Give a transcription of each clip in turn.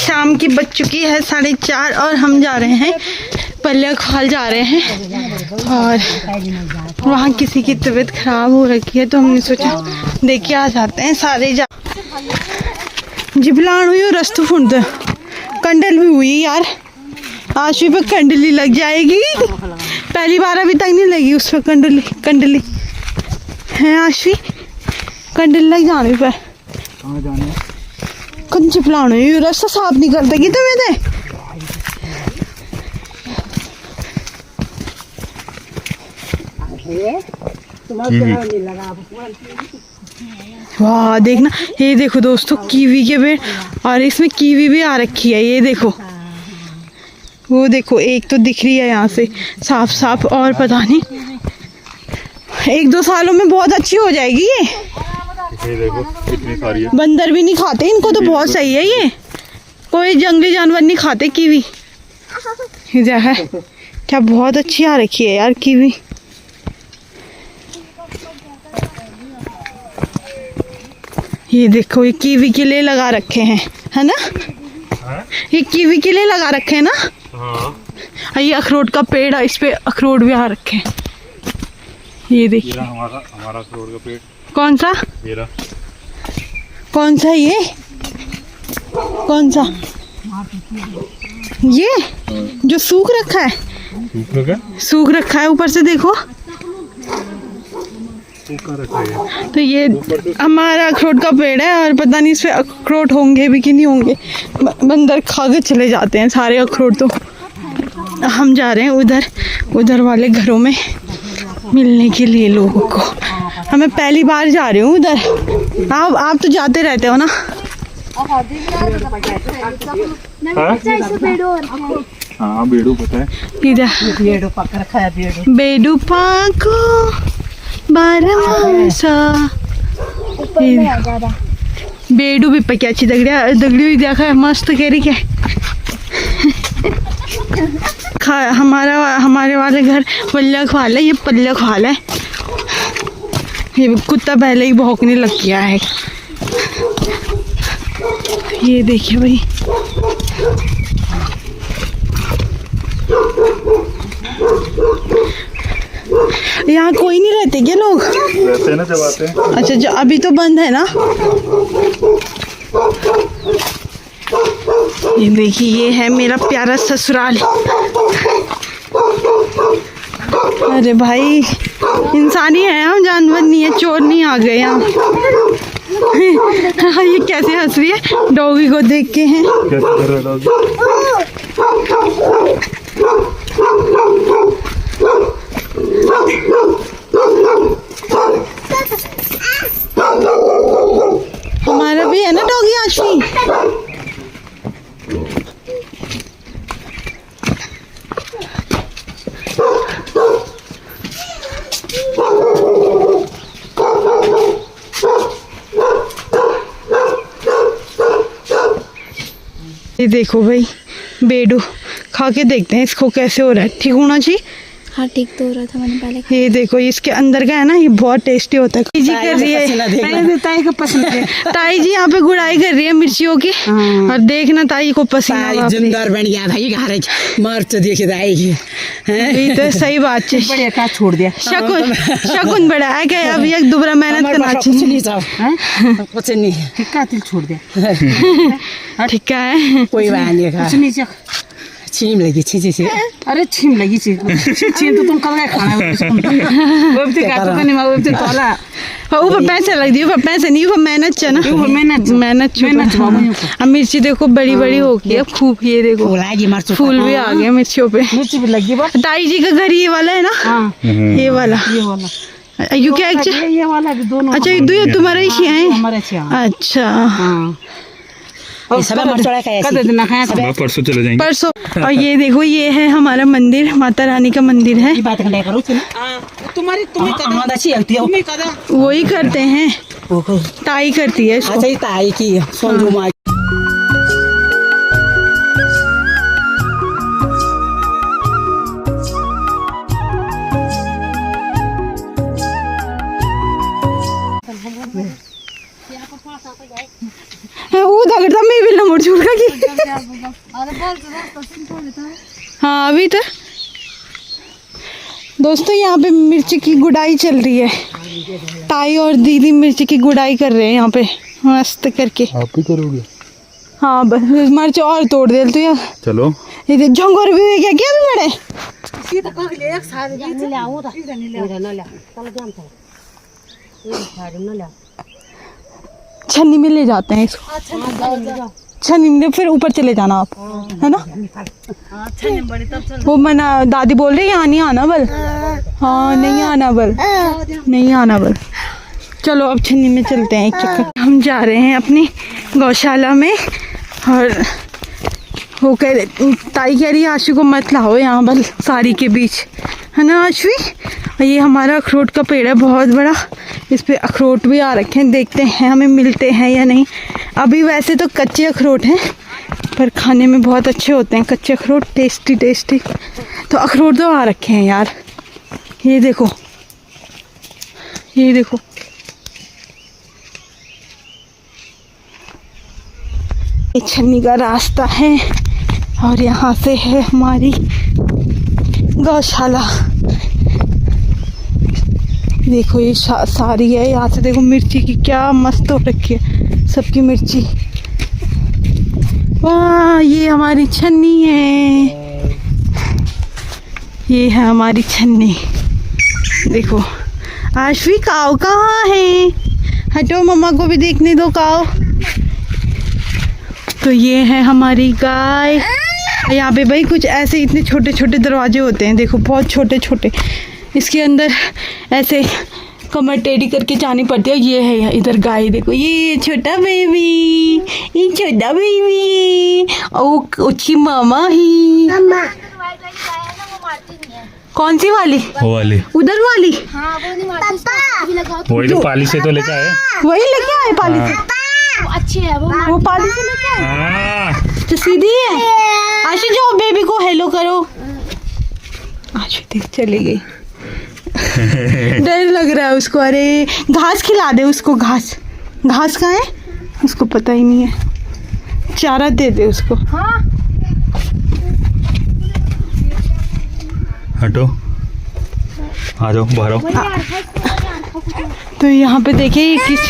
शाम की बज चुकी है 4:30 और हम जा रहे हैं पल्लिया खाल जा रहे हैं। और वहाँ किसी की तबीयत खराब हो रखी है तो हमने सोचा देख के आ जाते हैं सारे जा। जिबलान हुई और रस्तु फुंड कंडल भी हुई यार। आशवी पे कंडली लग जाएगी, पहली बार अभी तक नहीं लगी उस पर कंडली है। आशवी कंडली लग जाने पर कंची प्लान हुई, रास्ता साफ नहीं करता कि तुम्हें दे। वाह देखना, ये देखो दोस्तों कीवी के पेड़, और इसमें कीवी भी आ रखी है। ये देखो, वो देखो एक तो दिख रही है यहाँ से साफ साफ, और पता नहीं 1-2 सालों में बहुत अच्छी हो जाएगी ये देखो कितनी सारी है। बंदर भी नहीं खाते इनको तो बहुत सही है ये, कोई जंगली जानवर नहीं खाते कीवी। ये है क्या बहुत अच्छी आ रखी है यार कीवी। ये देखो ये कीवी के लिए लगा रखे हैं, है ना? ये कीवी के लिए लगा रखे हैं ना? हाँ। ये अखरोट का पेड़ है, इस पे अखरोट भी आ रखे हैं। ये देखिए हमारा अखरोट का पेड़। कौन सा? मेरा। कौन सा? ये कौन सा? ये जो सूख रखा है, सूख रखा है ऊपर से देखो। तो ये हमारा अखरोट का पेड़ है और पता नहीं इस पे अखरोट होंगे भी कि नहीं होंगे। बंदर खा के चले जाते हैं सारे अखरोट। तो हम जा रहे हैं उधर वाले घरों में मिलने के लिए लोगों को। हमें पहली बार जा रही हूँ उधर। आप तो जाते रहते हो ना? हाँ बेडू पता है। बेडू पक रखा है। बेडू पाको बारमासा। बेडू भी पकी अच्छी दगड़ी हुई देखा है, मस्त कह रही क्या। हमारे वाले घर पल्लिया खाल है, ये पल्लिया खाल है। ये कुत्ता पहले ही भौंकने लग गया है। ये देखिए भाई, यहाँ कोई नहीं रहते क्या लोग? रहते ना जब आते हैं। अच्छा जो अभी तो बंद है ना? ये देखिए, ये है मेरा प्यारा ससुराल। अरे भाई इंसान ही है हम, जानवर नहीं है, चोर नहीं आ गए यहाँ। ये कैसे हंस रही है डॉगी को देख के हैं। कैसे कर रहा डॉगी? हमारा भी है ना डॉगी आशवी। ये देखो भाई बेडू, खा के देखते हैं इसको कैसे हो रहा है। ठीक होना चाहिए। हाँ ठीक तो हो रहा था, मैंने पहले। ये देखो इसके अंदर का है ना, ये बहुत टेस्टी होता है। जी कर रही है ताई को पसंद है। ताई जी यहाँ पे गुड़ाई कर रही है मिर्चियों की। और देखना ताई को पसीना जिंदार बन गया भाई घर मर तो देखे जाएगी। ये तो सही बात है। बढ़िया का छोड़ दिया शकुन बड़ा है क्या? अब एक दोबारा मेहनत करना चाहिए। कुछ नहीं का तिल छोड़ दिया। ठीक है कोई बात नहीं। कुछ नहीं छीम लगी छी। अरे छीम लगी छी तो तुम कब खाना वो भी का तो नहीं वो भी तोला ऊपर पैसे लग दिए। ऊपर पैसे नहीं, ऊपर मेहनत च ना, मेहनत अब मिर्ची देखो बड़ी बड़ी हो गई अब खूब। ये देखो फूल भी आ गए मिर्चियों पे। मिर्ची भी लगी। ताई जी का घर ये वाला है ना? ये वाला यू क्या? ये वाला भी दोनों। अच्छा ये तुम्हारा ही है? अच्छा परसों चले जाएंगे। परसों। और ये देखो ये है हमारा मंदिर, माता रानी का मंदिर है। वही करते हैं, ताई करती है इसको। अच्छा ताई की वो दगड़ता मैं भी लमड़ छूट की हाँ अभी तो दोस्तों यहाँ पे मिर्ची की गुड़ाई चल रही है। ताई और दीदी मिर्ची की गुड़ाई कर रहे हैं यहाँ पे मस्त करके। आप ही करोगे? हाँ बस मिर्च और तोड़ दे तो यार। चलो ये झोंगर भी हुए क्या क्या भी बड़े छन्नी में ले जाते हैं इसको। छन्नी में फिर ऊपर चले जाना आप, है ना? वो मना दादी बोल रही यहाँ नहीं आना बल। हाँ नहीं आना बल, नहीं आना बल। चलो अब छन्नी में चलते हैं एक चक्कर। हम जा रहे हैं अपनी गौशाला में और वो कह रहे ताई कह रही है आशु को मत लाओ यहाँ बल सारी के बीच, है ना आशुई? ये हमारा अखरोट का पेड़ है बहुत बड़ा, इस पे अखरोट भी आ रखे हैं, देखते हैं हमें मिलते हैं या नहीं। अभी वैसे तो कच्चे अखरोट हैं पर खाने में बहुत अच्छे होते हैं कच्चे अखरोट, टेस्टी टेस्टी। तो अखरोट तो आ रखे हैं यार, ये देखो ये देखो। ये छन्नी का रास्ता है और यहाँ से है हमारी गौशाला। देखो ये सारी है, यहाँ से देखो मिर्ची की क्या मस्त हो रखी है सबकी मिर्ची। वाह ये हमारी छन्नी है, ये है हमारी छन्नी। देखो आशवी काव कहाँ है? हटो मम्मा को भी देखने दो काव। तो ये है हमारी गाय। यहाँ पे भाई कुछ ऐसे इतने छोटे छोटे दरवाजे होते हैं, देखो बहुत छोटे छोटे। इसके अंदर ऐसे कमर टेढ़ी करके जानी पड़ती है। ये है इधर गाय, देखो ये छोटा बेबी, ये छोटा बेबी और उसकी मामा ही। कौन सी वाली? वो वाली, उधर वाली। हाँ वो नहीं मारती, वही तो पाली से तो लेकर आए। वही लेके आए पाली से। वो अच्छी है वो पाली से लेके आए हाँ। तो सीधी है। आशु जाओ बेबी को हेलो करो। आशु देख चली गई। डर लग रहा है उसको। अरे घास खिला दे उसको। घास घास कहाँ है उसको पता ही नहीं है, चारा दे दे उसको। हाँ हटो आ जाओ बाहर आओ। तो यहाँ पे देखिए किस,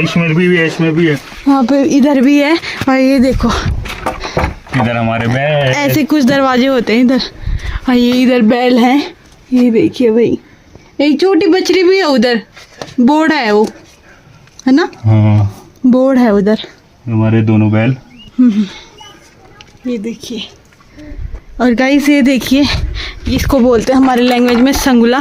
इसमें भी है, इसमें भी है, यहाँ पे इधर भी है। और ये देखो इधर हमारे बैल। ऐसे कुछ दरवाजे होते हैं इधर। और ये इधर बैल है, ये देखिए भाई। एक छोटी बछड़ी भी है उधर, बोर्ड है वो, है ना? हाँ बोर्ड है उधर हमारे दोनों बैल। ये देखिए। और गाइस ये देखिए, इसको बोलते हैं हमारे लैंग्वेज में संगुला,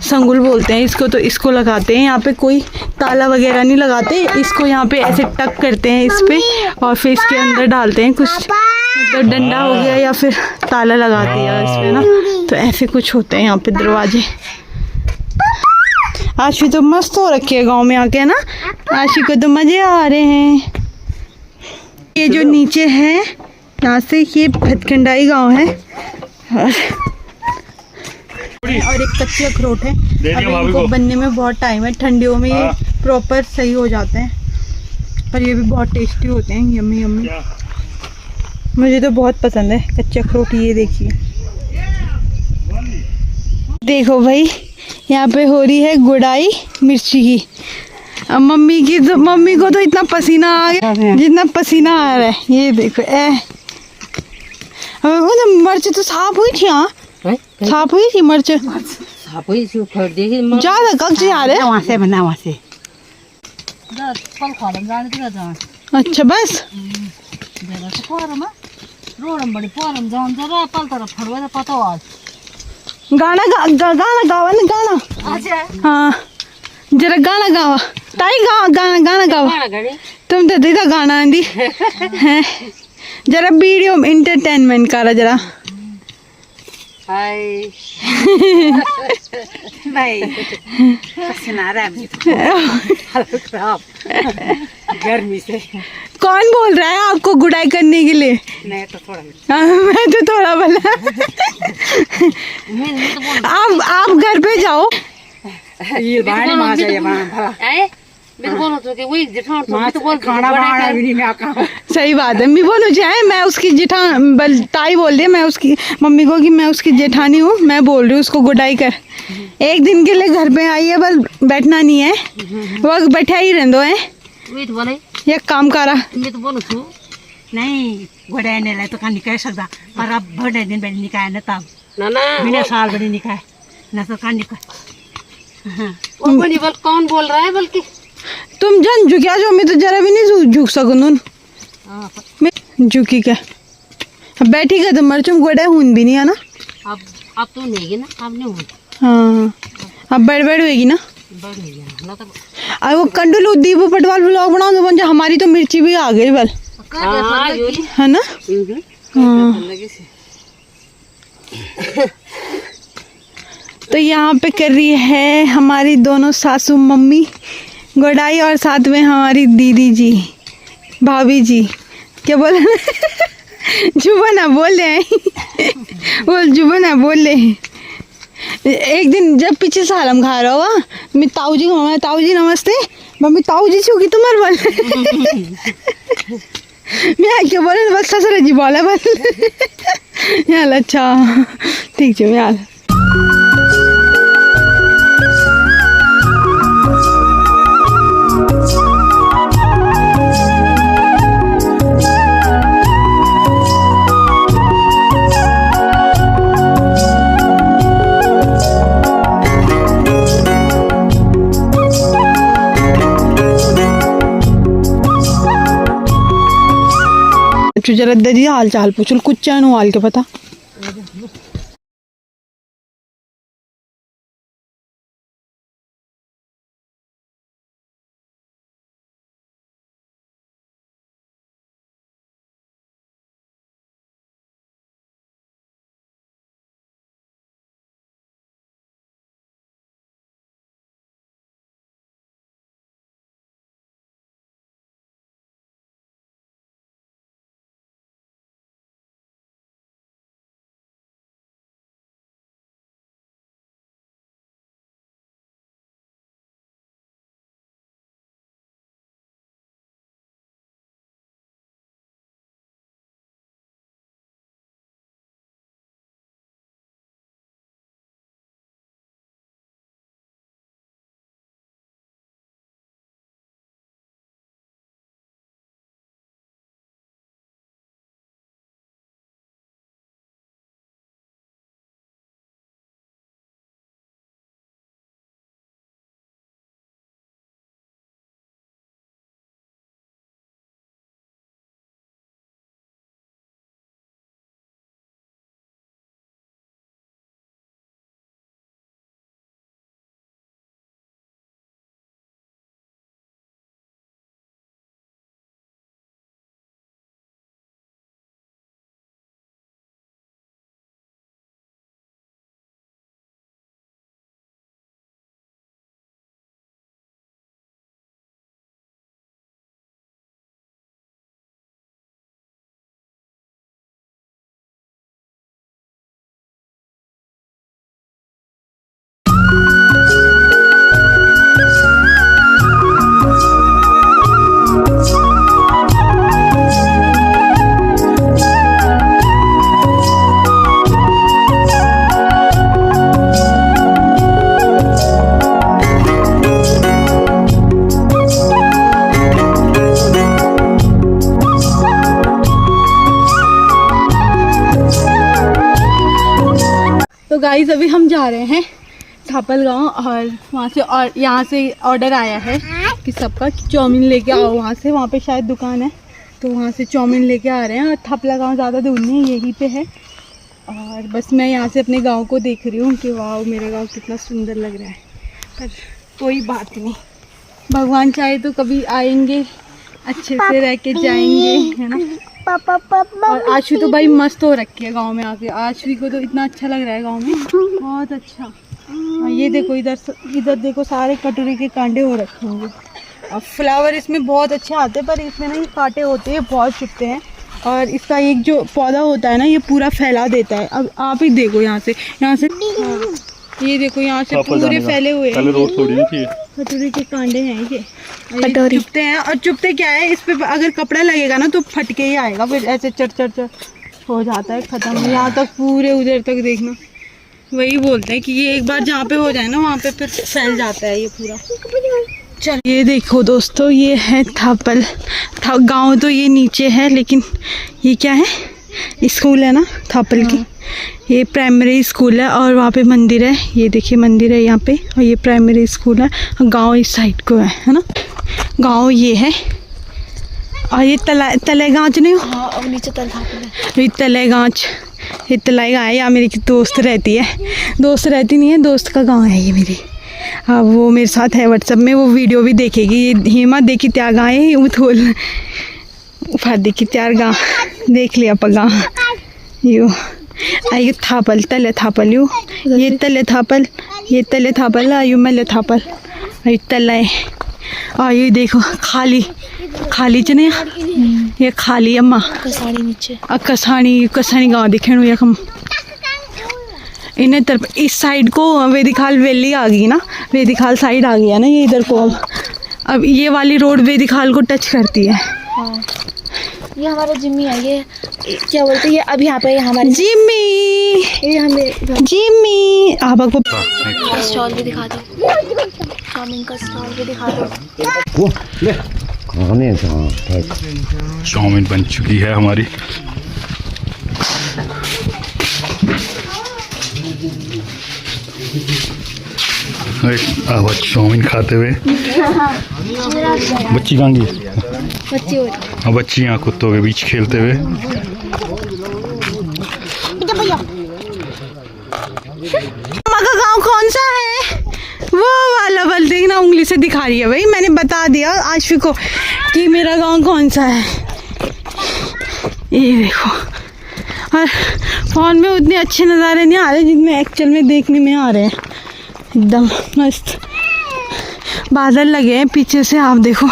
संगुल बोलते हैं इसको। तो इसको लगाते हैं यहाँ पे, कोई ताला वगैरह नहीं लगाते इसको, यहाँ पे ऐसे टक करते हैं इस पे और फिर इसके अंदर डालते हैं कुछ, मतलब डंडा हो गया या फिर ताला लगा दिया इस पे ना। तो ऐसे कुछ होते हैं यहाँ पे दरवाजे। आशी तो मस्त हो रखी है गाँव में आके, है ना? आशी को तो मजे आ रहे हैं। ये जो नीचे है यहाँ से, ये भटकंडाई गांव है और एक कच्चे अखरोट है। अभी इनको बनने में बहुत टाइम है, ठंडियों में ये प्रॉपर सही हो जाते हैं। और ये भी बहुत टेस्टी होते हैं, यम्मी यम्मी। मुझे तो बहुत पसंद है कच्चे अखरोट। ये देखिए, देखो भाई यहाँ पे हो रही है गुड़ाई मिर्ची की। अब मम्मी की तो, मम्मी को तो इतना पसीना आ गया जितना पसीना आ रहा है। ये देखो वो तो मिर्च तो साफ हुई थी। हाँ साफ हुई थी मिर्च, ज्यादा कब से आ रहे वहाँ से बना, वहाँ से। अच्छा बस गाना गाना गावा ना गाना। हाँ जरा गाना गावा ताई, गाना गावा। तुम तो दीदा गाना आंदी है, जरा वीडियो एंटरटेनमेंट करा जरा। हाय भाई पसीना आ रहा है गर्मी से। कौन बोल रहा है आपको गुड़ाई करने के लिए? मैं तो थोड़ा मैं तो थोड़ा बोला। आप घर पे जाओ। ये बाहर मार जाए, खाना बनाना भी नहीं आता। सही बात है। मैं बोलूँ चाहे मैं उसकी ताई बोल रही है, मैं उसकी मम्मी को कि मैं उसकी जेठानी हूँ, मैं बोल रही हूँ उसको गुडाई कर। एक दिन के लिए घर पे आई है, बस बैठना नहीं है, वो बैठा ही रहने दो है। ये काम करा नहीं गोड़े ने ला तो कहां निकाल सकता, पर अब बड़े दिन बैठ निकाय ना तब ना बिना साल बड़ी निकाय ना तो कहां निकाय। वो बनी बोल कौन बोल रहा है बल्कि तुम जन झुकिया जो, मैं तो जरा भी नहीं झुक सकूँ। मैं झुकी क्या बैठी का तो मरचुम गोड़े हूं भी नहीं है ना। अब तो नहीं ना, अब नहीं हो। हाँ अब बैठ होगी ना। और वो कंडुल दीप पटवाल ब्लॉग बनाओ तो बन जा, हमारी तो मिर्ची भी आ गई बल है ना। हाँ। तो यहाँ पे कर रही है हमारी दोनों सासू मम्मी गोडाई, और साथ में हमारी दीदी जी भाभी जी। क्या बोले जुबा ना बोल रहे हैं बोल जुबा ना बोल रहे हैं। एक दिन जब पीछे साल हम खा रहा हुआ, मैं ताऊ जी को, ताऊ जी नमस्ते, मम्मी ताऊ जी छू की तुम्हारे बोल मैं क्या बोले बस ससुर जी बोला बस यार। अच्छा ठीक है यार। जरा दीदी हाल चाल पूछल कुछ चैन हाल के पता। तो गाइस अभी हम जा रहे हैं थापल गांव, और वहाँ से और यहाँ से ऑर्डर आया है कि सबका चाउमीन लेके आओ वहाँ से, वहाँ पे शायद दुकान है तो वहाँ से चाउमीन लेके आ रहे हैं। और थापला गांव ज़्यादा दूर नहीं है, यहीं पे है। और बस मैं यहाँ से अपने गांव को देख रही हूँ कि वाह मेरा गांव कितना सुंदर लग रहा है। पर कोई बात नहीं, भगवान चाहे तो कभी आएंगे, अच्छे से रह के जाएंगे, है ना। और आशु तो भाई मस्त हो रखी है गांव में आके, आशु को तो इतना अच्छा लग रहा है गांव में, बहुत अच्छा। और ये देखो इधर देखो सारे कटोरी के कांटे हो रखे होंगे। और फ्लावर इसमें बहुत अच्छे आते हैं, पर इसमें नहीं कांटे होते हैं, बहुत चुभते हैं। और इसका एक जो पौधा होता है ना, ये पूरा फैला देता है। अब आप ही देखो यहाँ से ये देखो यहाँ से पूरे फैले हुए हैं। रोड थोड़ी थी। कटोरी के कांडे हैं ये, कटोरी चुपते हैं। और चुपते क्या है, इस पे अगर कपड़ा लगेगा ना तो फट के ही आएगा, फिर ऐसे चढ़ चढ़ चढ़ हो जाता है खत्म। यहाँ तक पूरे उधर तक देखना, वही बोलते हैं कि ये एक बार जहाँ पे हो जाए ना वहाँ पे फिर फैल जाता है ये पूरा। चल ये देखो दोस्तों, ये है थापल। गांव तो ये नीचे है, लेकिन ये क्या है, स्कूल है ना थापल की। ये प्राइमरी स्कूल है और वहाँ पे मंदिर है, ये देखिए मंदिर है यहाँ पे, और ये प्राइमरी स्कूल है। गांव इस साइड को है ना, गांव ये है। और ये तलेगांच नहीं हो, हाँ, और नीचे तल थापल है। ये तलेगांच, ये तलेगांव है। यहाँ मेरी दोस्त रहती है, दोस्त रहती नहीं है, दोस्त का गाँव है ये मेरी। हाँ, वो मेरे साथ है व्हाट्सएप में, वो वीडियो भी देखेगी। ये हेमा देखी त्या गाँव है, वो थोल फार देखी त्यार गाँव देख लिया पगा यू। आयु थापल तले थापल यू, ये तले थापल, ये तले थापल आयु मले थापल आयु तले। आयु देखो खाली खाली च नहीं, ये खाली अम्मा कसाड़ी नीचे, कसाणी गाँव दिखे यखम। इन्हें तरफ इस साइड को वेदिखाल वैली आ गई ना, वेदिखाल साइड आ गया ना ये इधर को। अब ये वाली रोड वेदिखाल को टच करती है। हाँ, ये हमारा जिम्मी है। ये क्या बोलते हैं, ये अब यहाँ पे हमारे जिम्मी, ये हमें जिम्मी आप को स्टॉल भी दिखा दो, चाउमीन का स्टॉल भी दिखा दो। चाउमीन बन चुकी है हमारी। आवाज चाउमीन खाते हुए बच्ची कहाँ गई? बच्ची यहाँ कुत्तों के बीच खेलते हुए। मामा का गांव कौन सा है? वो वाला बल देखना, उंगली से दिखा रही है। भाई मैंने बता दिया आशफी को कि मेरा गांव कौन सा है। ये देखो, और फोन में उतने अच्छे नज़ारे नहीं आ रहे जितने एक्चुअल में देखने में आ रहे हैं। एकदम मस्त बादल लगे हैं पीछे से, आप देखो।